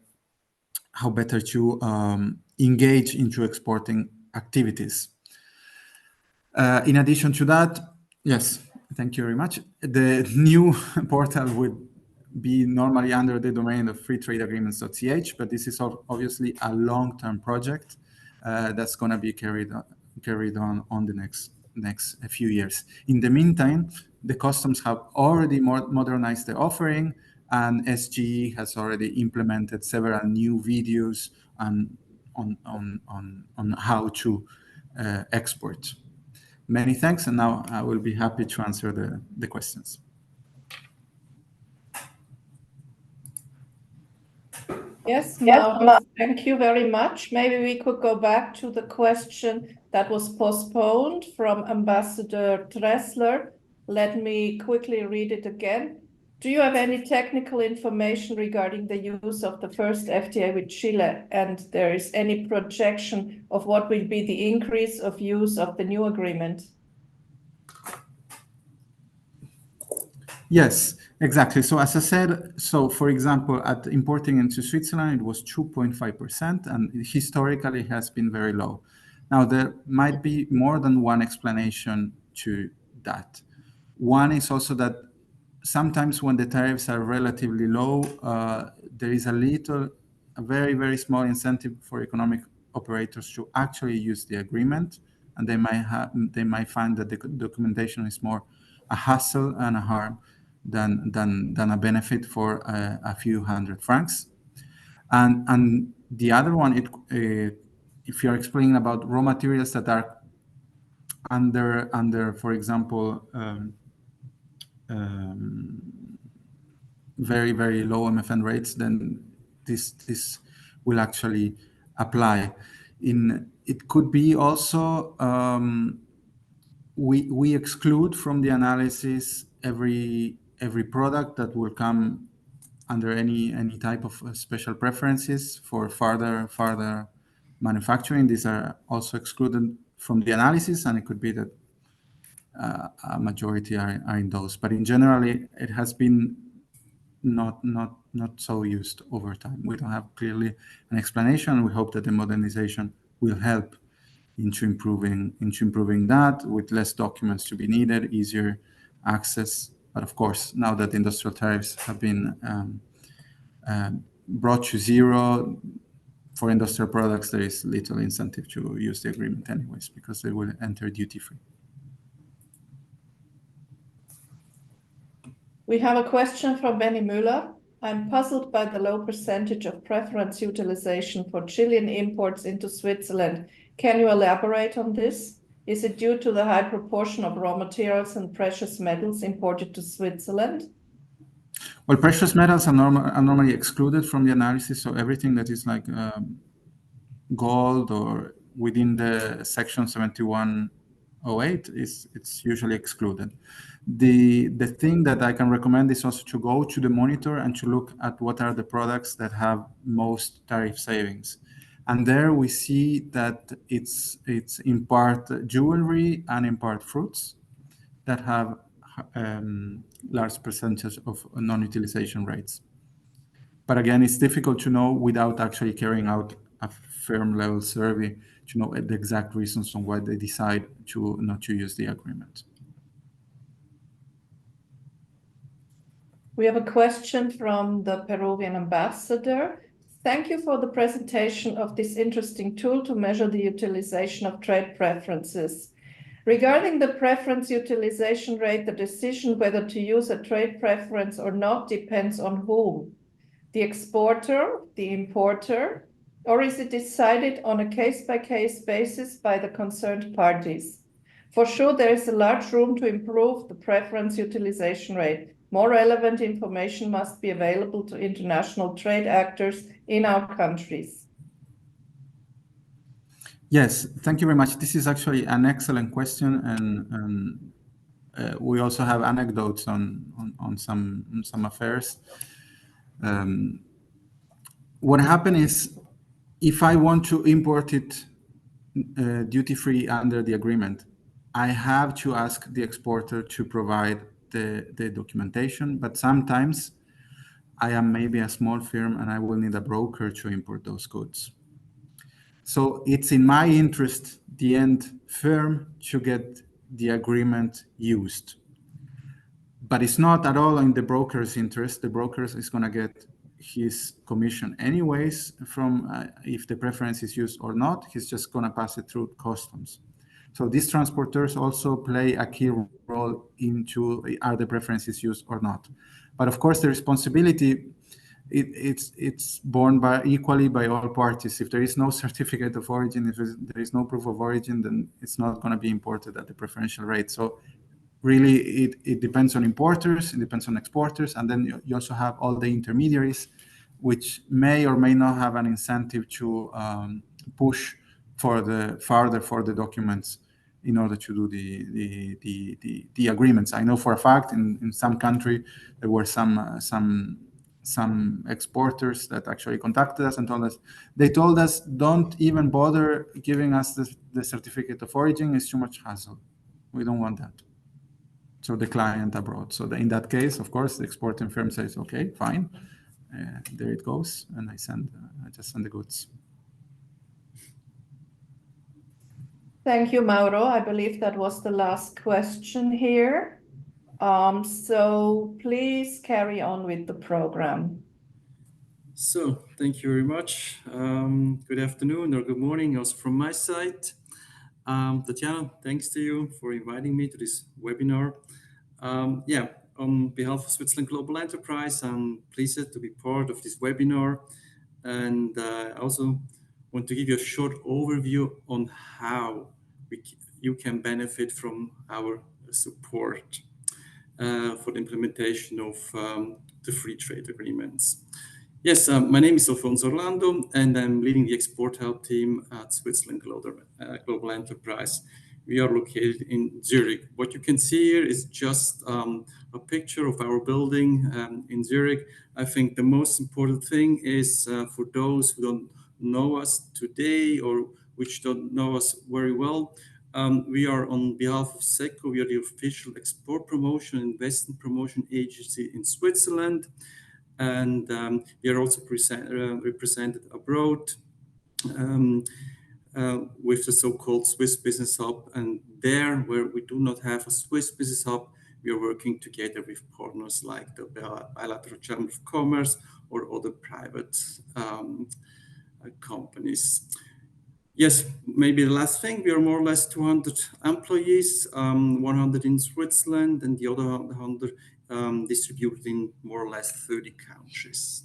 to engage into exporting activities. In addition to that, yes, thank you very much. The new portal would be normally under the domain of freetradeagreements.ch, but this is obviously a long-term project that's going to be carried on the next few years. In the meantime, the customs have already modernized the offering, and SGE has already implemented several new videos on how to export. Many thanks, and now I will be happy to answer the questions. Yes, Mauro, thank you very much. Maybe we could go back to the question that was postponed from Ambassador Dressler. Let me quickly read it again. Do you have any technical information regarding the use of the first FTA with Chile, and there is any projection of what will be the increase of use of the new agreement? Yes, exactly. So as I said, so for example, at importing into Switzerland, it was 2.5%, and historically has been very low. Now, there might be more than one explanation to that. One is also that sometimes when the tariffs are relatively low, there is a very, very small incentive for economic operators to actually use the agreement, and they might find that the documentation is more a hassle and a harm than a benefit for a few hundred francs. And the other one, if you're explaining about raw materials that are under for example, very, very low MFN rates, then this will actually apply. It could be also we exclude from the analysis every product that will come under any type of special preferences for further manufacturing. These are also excluded from the analysis, and it could be that a majority are in those. But in general, it has been not so used over time. We don't have clearly an explanation. We hope that the modernization will help into improving that, with less documents to be needed, easier access. But of course, now that industrial tariffs have been brought to zero for industrial products, there is little incentive to use the agreement anyways, because they will enter duty-free. We have a question from Benny Müller. I'm puzzled by the low percentage of preference utilization for Chilean imports into Switzerland. Can you elaborate on this? Is it due to the high proportion of raw materials and precious metals imported to Switzerland? Well, precious metals are normally excluded from the analysis. So everything that is like gold or within the section 7108 it's usually excluded. The thing that I can recommend is also to go to the monitor and to look at what are the products that have most tariff savings. And there we see that it's in part jewelry and in part fruits that have large percentage of non-utilization rates. But again, it's difficult to know without actually carrying out a firm level survey to know the exact reasons on why they decide to not to use the agreement. We have a question from the Peruvian ambassador. Thank you for the presentation of this interesting tool to measure the utilization of trade preferences. Regarding the preference utilization rate, the decision whether to use a trade preference or not depends on whom? The exporter, the importer, or is it decided on a case-by-case basis by the concerned parties? For sure, there is a large room to improve the preference utilization rate. More relevant information must be available to international trade actors in our countries. Yes, thank you very much. This is actually an excellent question, and we also have anecdotes on some affairs. What happened is, if I want to import it duty-free under the agreement, I have to ask the exporter to provide the documentation, but sometimes I am maybe a small firm and I will need a broker to import those goods. So it's in my interest, the end firm, to get the agreement used. But it's not at all in the broker's interest. The broker is going to get his commission anyways from if the preference is used or not. He's just going to pass it through customs. So these transporters also play a key role into are the preferences used or not. But of course, the responsibility, it's borne equally by all parties. If there is no certificate of origin, if there is no proof of origin, then it's not going to be imported at the preferential rate. So really, it depends on importers, it depends on exporters, and then you also have all the intermediaries, which may or may not have an incentive to push further for the documents in order to do the agreements. I know for a fact in some country there were some exporters that actually contacted us and told us, don't even bother giving us the certificate of origin, it's too much hassle. We don't want that. So the client abroad. So in that case, of course, the exporting firm says, okay, fine, there it goes, and I just send the goods. Thank you, Mauro. I believe that was the last question here. So please carry on with the program. So thank you very much. Good afternoon or good morning also from my side. Tatiana, thanks to you for inviting me to this webinar. On behalf of Switzerland Global Enterprise, I'm pleased to be part of this webinar. And I also want to give you a short overview on how you can benefit from our support for the implementation of the free trade agreements. Yes, my name is Alfonso Orlando, and I'm leading the ExportHelp team at Switzerland Global Enterprise. We are located in Zurich. What you can see here is just a picture of our building in Zurich. I think the most important thing is for those who don't know us today or which don't know us very well, we are on behalf of SECO. We are the official export promotion and investment promotion agency in Switzerland. And we are also represented abroad with the so-called Swiss Business Hub. And there, where we do not have a Swiss Business Hub, we are working together with partners like the Bilateral Chamber of Commerce or other private companies. Yes, maybe the last thing, we are more or less 200 employees, 100 in Switzerland and the other 100 distributed in more or less 30 countries.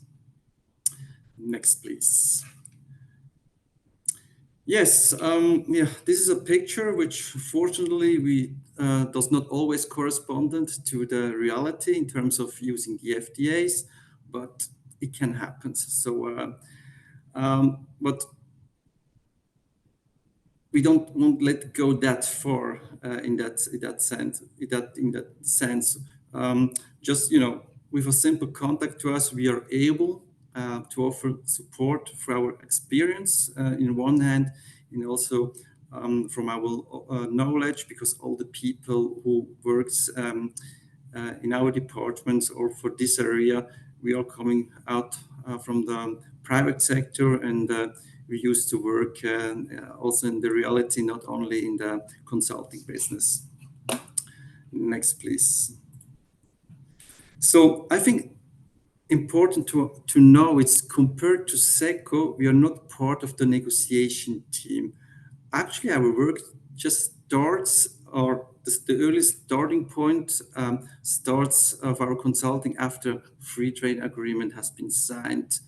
Next, please. Yes, this is a picture which fortunately does not always correspond to the reality in terms of using the FTAs, but it can happen. So, but we won't let go that far in that sense. Just with a simple contact to us, we are able to offer support for our experience in one hand, and also from our knowledge, because all the people who works in our departments or for this area, we are coming out from the private sector, and we used to work also in the reality, not only in the consulting business. Next, please. So I think important to know is compared to SECO, we are not part of the negotiation team. Actually, our work just starts, or the earliest starting point starts of our consulting after free trade agreement has been signed.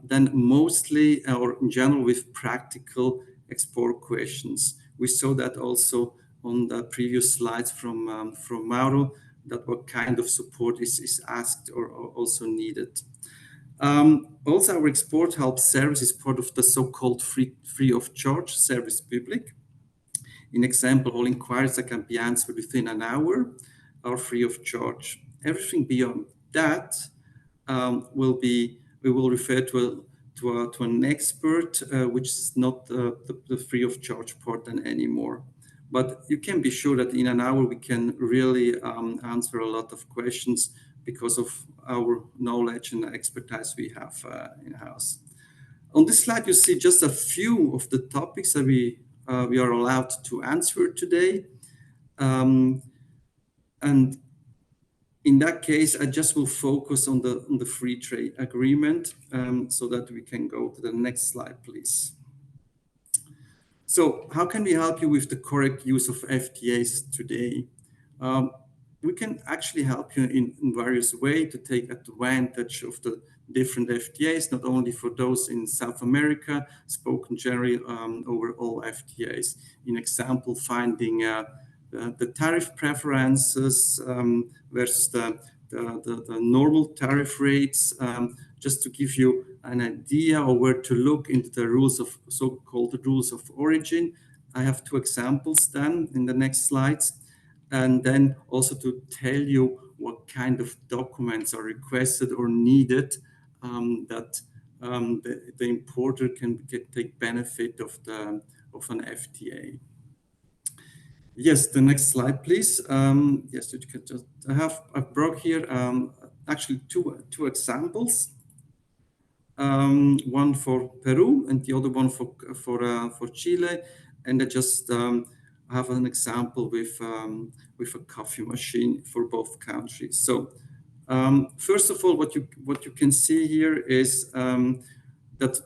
Then mostly, or in general, with practical export questions. We saw that also on the previous slides from Mauro, that what kind of support is asked or also needed. Also, our ExportHelp service is part of the so-called free of charge service public. In example, all inquiries that can be answered within an hour are free of charge. Everything beyond that we will refer to an expert, which is not the free of charge part then anymore. But you can be sure that in an hour we can really answer a lot of questions because of our knowledge and expertise we have in-house. On this slide, you see just a few of the topics that we are allowed to answer today. And in that case, I just will focus on the free trade agreement so that we can go to the next slide, please. So how can we help you with the correct use of FTAs today? We can actually help you in various ways to take advantage of the different FTAs, not only for those in South America, spoken generally over all FTAs. In example, finding the tariff preferences versus the normal tariff rates, just to give you an idea of where to look into the rules of so-called rules of origin. I have two examples then in the next slides, and then also to tell you what kind of documents are requested or needed that the importer can take benefit of an FTA. Yes, the next slide, please. Yes, you can just, I've brought here actually two examples. One for Peru and the other one for Chile, and I just have an example with a coffee machine for both countries. So first of all, what you can see here is that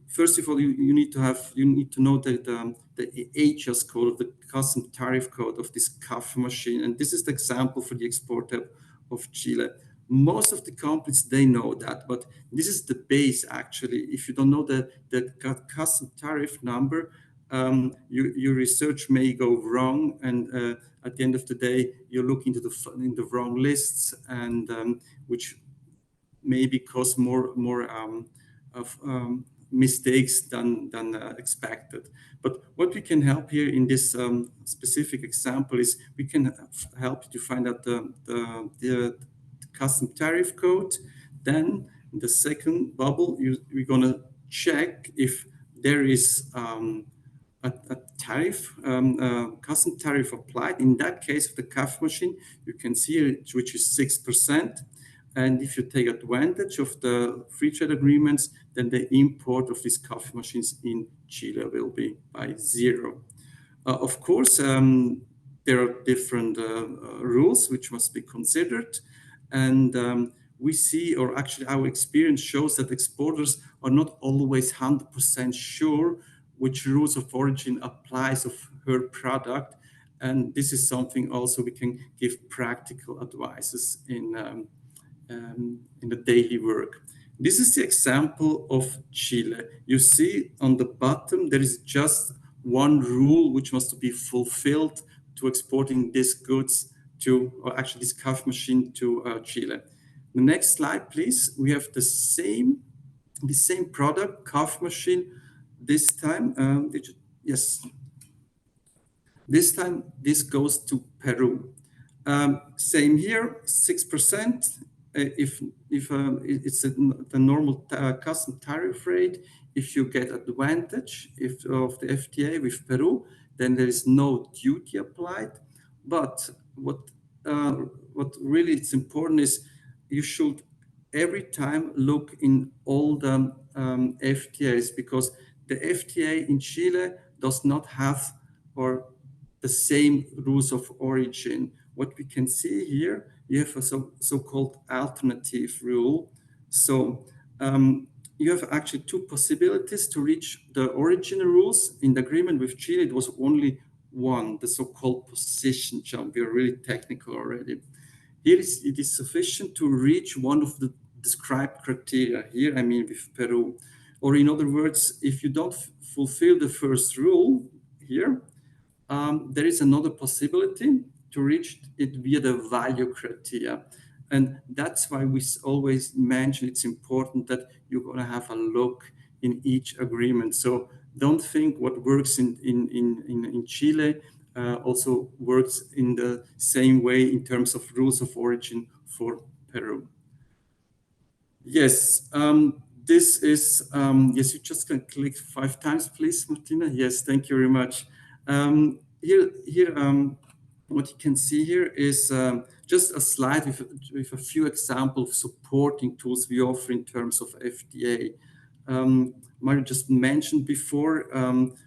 first of all you need to know that the HS code, the custom tariff code of this coffee machine, and this is the example for the ExportHelp of Chile. Most of the companies, they know that, but this is the base actually. If you don't know the custom tariff number, your research may go wrong, and at the end of the day, you look into the wrong lists, and which maybe cause more mistakes than expected. But what we can help here in this specific example is we can help you to find out the custom tariff code. Then in the second bubble, we're gonna check if there is a tariff, custom tariff applied. In that case, of the coffee machine, you can see it, which is 6%. And if you take advantage of the free trade agreements, then the import of these coffee machines in Chile will be by 0. Of course, there are different rules which must be considered. And we see, or actually our experience shows that exporters are not always 100% sure which rules of origin applies of her product. And this is something also we can give practical advices in the daily work. This is the example of Chile. You see on the bottom, there is just one rule which must be fulfilled to exporting these goods to, or actually this coffee machine to Chile. The next slide, please. We have the same product, coffee machine. This time, yes. This time, this goes to Peru. Same here, 6%. If it's the normal custom tariff rate, if you get advantage of the FTA with Peru, then there is no duty applied. But what really is important is you should every time look in all the FTAs, because the FTA in Chile does not have the same rules of origin. what we can see here, you have a so-called alternative rule. So you have actually two possibilities to reach the original rules. In the agreement with Chile, it was only one, the so-called position jump. We are really technical already. Here it is sufficient to reach one of the described criteria. Here, I mean with Peru. Or in other words, if you don't fulfill the first rule here, there is another possibility to reach it via the value criteria. And that's why we always mention it's important that you're going to have a look in each agreement. So don't think what works in Chile also works in the same way in terms of rules of origin for Peru. Yes, this is, yes, you just can click 5 times, please, Martina. Yes, thank you very much. What you can see here is just a slide with a few examples of supporting tools we offer in terms of FTA. Mario just mentioned before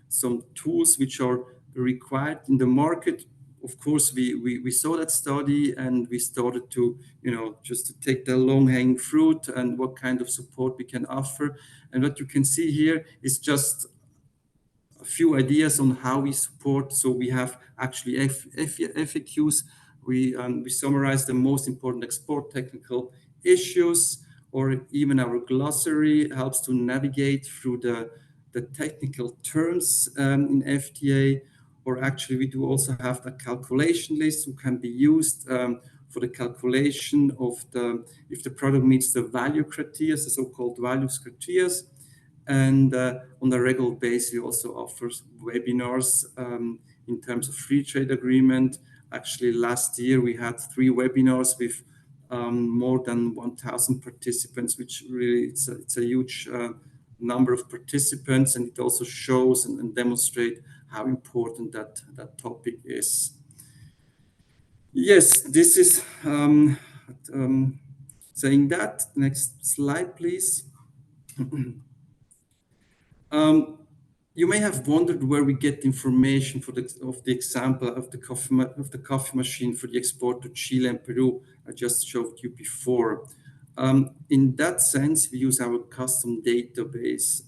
some tools which are required in the market. Of course, we saw that study and we started to, just to take the low-hanging fruit and what kind of support we can offer. And what you can see here is just a few ideas on how we support. So we have actually FAQs. We summarize the most important export technical issues, or even our glossary helps to navigate through the technical terms in FTA. Or actually, we do also have the calculation list who can be used for the calculation of if the product meets the value criteria, the so-called values criteria. And on a regular basis, we also offer webinars in terms of free trade agreement. Actually, last year we had 3 webinars with more than 1,000 participants, which really it's a huge number of participants, and it also shows and demonstrates how important that topic is. Yes, this is saying that. Next slide, please. You may have wondered where we get information of the example of the coffee machine for the export to Chile and Peru I just showed you before. In that sense, we use our custom database.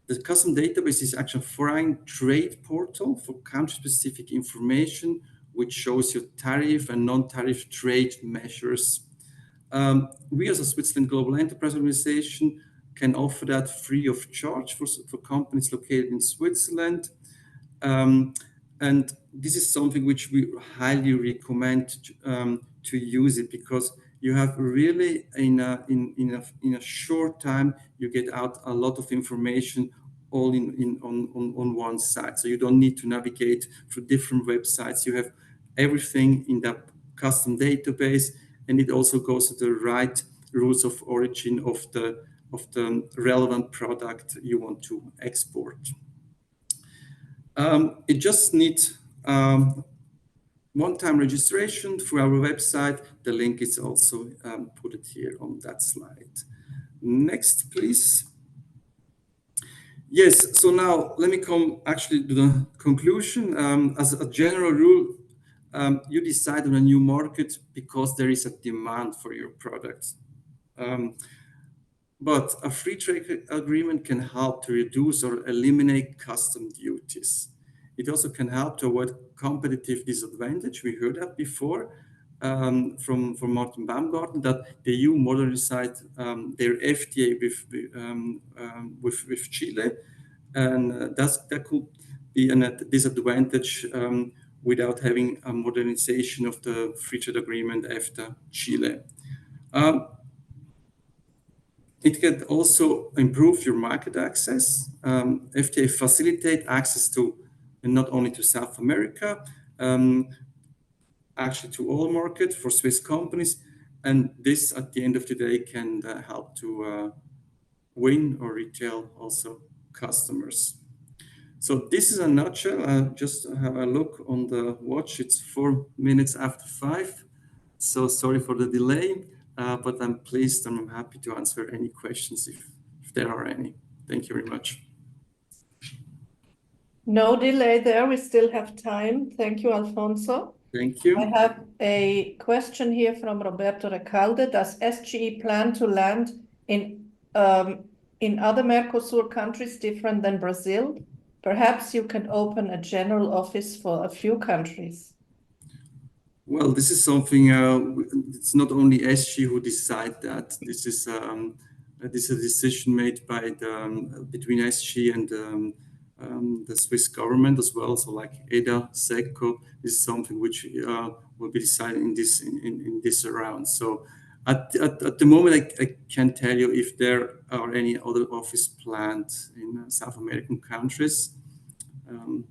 The custom database is actually a foreign trade portal for country-specific information, which shows you tariff and non-tariff trade measures. We as a Switzerland Global Enterprise Organization can offer that free of charge for companies located in Switzerland. And this is something which we highly recommend to use it, because you have really in a short time, you get out a lot of information all on one site. So you don't need to navigate through different websites. You have everything in that custom database, and it also goes to the right rules of origin of the relevant product you want to export. It just needs one-time registration through our website. The link is also put it here on that slide. Next, please. Yes, so now let me come actually to the conclusion. As a general rule, you decide on a new market because there is a demand for your product. But a free trade agreement can help to reduce or eliminate custom duties. It also can help to avoid competitive disadvantage. We heard that before from Martin Baumgarten, that the EU modernized their FTA with Chile, and that could be a disadvantage without having a modernization of the free trade agreement EFTA-Chile. It can also improve your market access. FTA facilitate access to, and not only to South America, actually to all markets for Swiss companies. And this, at the end of the day, can help to win or retail also customers. So this is a nutshell. Just have a look on the watch. It's 4 minutes after 5. So sorry for the delay. But I'm pleased and I'm happy to answer any questions if there are any. Thank you very much. No delay there. We still have time. Thank you, Alfonso. Thank you. I have a question here from Roberto Recalde. Does SGE plan to land in other Mercosur countries different than Brazil? Perhaps you can open a general office for a few countries. Well, this is something, it's not only SG who decide that. This is a decision made by between SG and the Swiss government as well. So like EDA, SECO, this is something which will be decided in this round. So at the moment, I can't tell you if there are any other office planned in South American countries.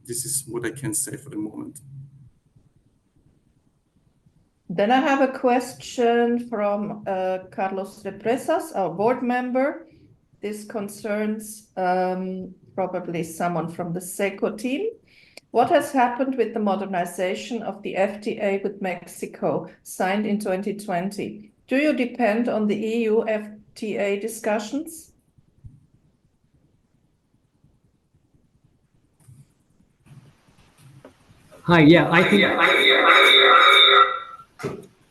This is what I can say for the moment. Then I have a question from Carlos Represas, our board member. This concerns probably someone from the SECO team. What has happened with the modernization of the FTA with Mexico signed in 2020? Do you depend on the EU FTA discussions? Hi, yeah, I think.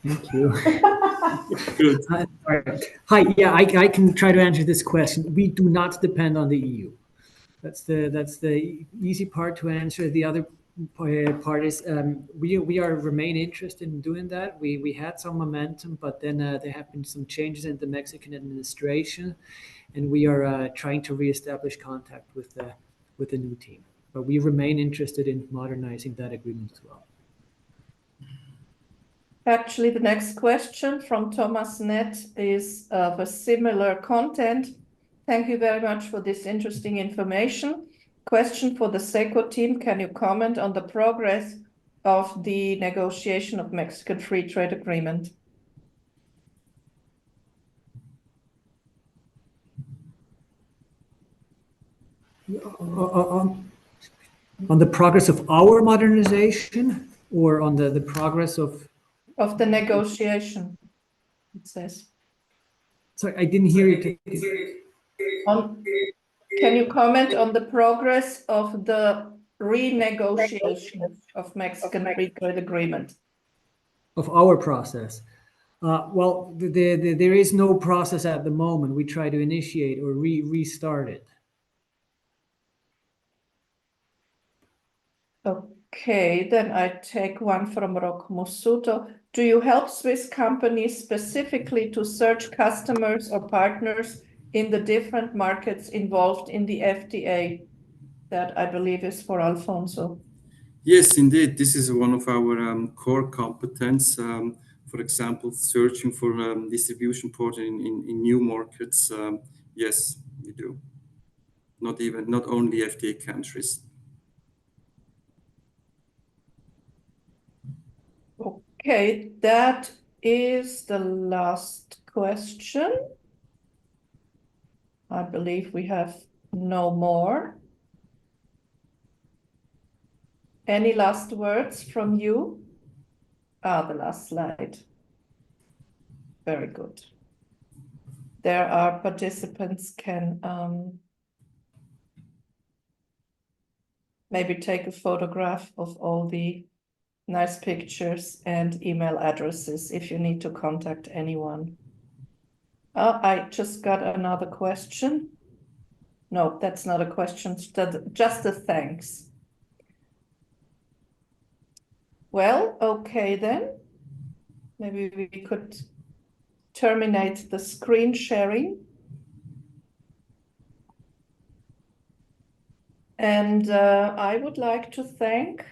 Thank you. Good. Hi, yeah, I can try to answer this question. We do not depend on the EU. That's the easy part to answer. The other part is we remain interested in doing that. We had some momentum, but then there have been some changes in the Mexican administration, and we are trying to reestablish contact with the new team. But we remain interested in modernizing that agreement as well. Actually, the next question from Thomas Nett is of a similar content. Thank you very much for this interesting information. Question for the SECO team. Can you comment on the progress of the negotiation of Mexican Free Trade Agreement? On the progress of our modernization, or on the progress of the negotiation, it says. Sorry, I didn't hear you. Can you comment on the progress of the renegotiation of Mexican Free Trade Agreement? Of our process? Well, there is no process at the moment. We try to initiate or restart it. Okay, then I take one from Rock Musuto. Do you help Swiss companies specifically to search customers or partners in the different markets involved in the FTA? That I believe is for Alfonso. Yes, indeed. This is one of our core competence. For example, searching for distribution portal in new markets. Yes, we do. Not only FTA countries. Okay, that is the last question. I believe we have no more. Any last words from you? The last slide. Very good. There are participants can maybe take a photograph of all the nice pictures and email addresses if you need to contact anyone. I just got another question. No, that's not a question, just a thanks. Well, okay then. Maybe we could terminate the screen sharing. And I would like to thank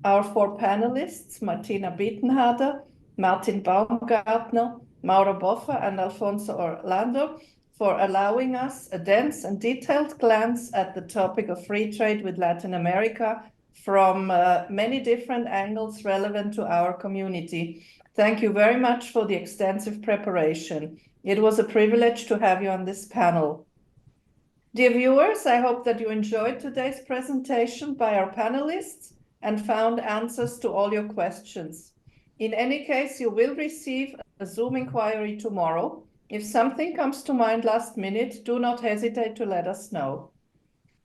our four panelists, Martina Bittenharder, Martin Baumgartner, Mauro Boffa, and Alfonso Orlando, for allowing us a dense and detailed glance at the topic of free trade with Latin America from many different angles relevant to our community. Thank you very much for the extensive preparation. It was a privilege to have you on this panel. Dear viewers, I hope that you enjoyed today's presentation by our panelists and found answers to all your questions. In any case, you will receive a Zoom inquiry tomorrow. If something comes to mind last minute, do not hesitate to let us know.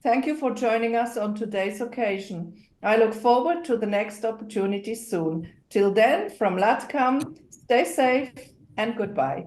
Thank you for joining us on today's occasion. I look forward to the next opportunity soon. Till then, from LATCAM, stay safe and goodbye.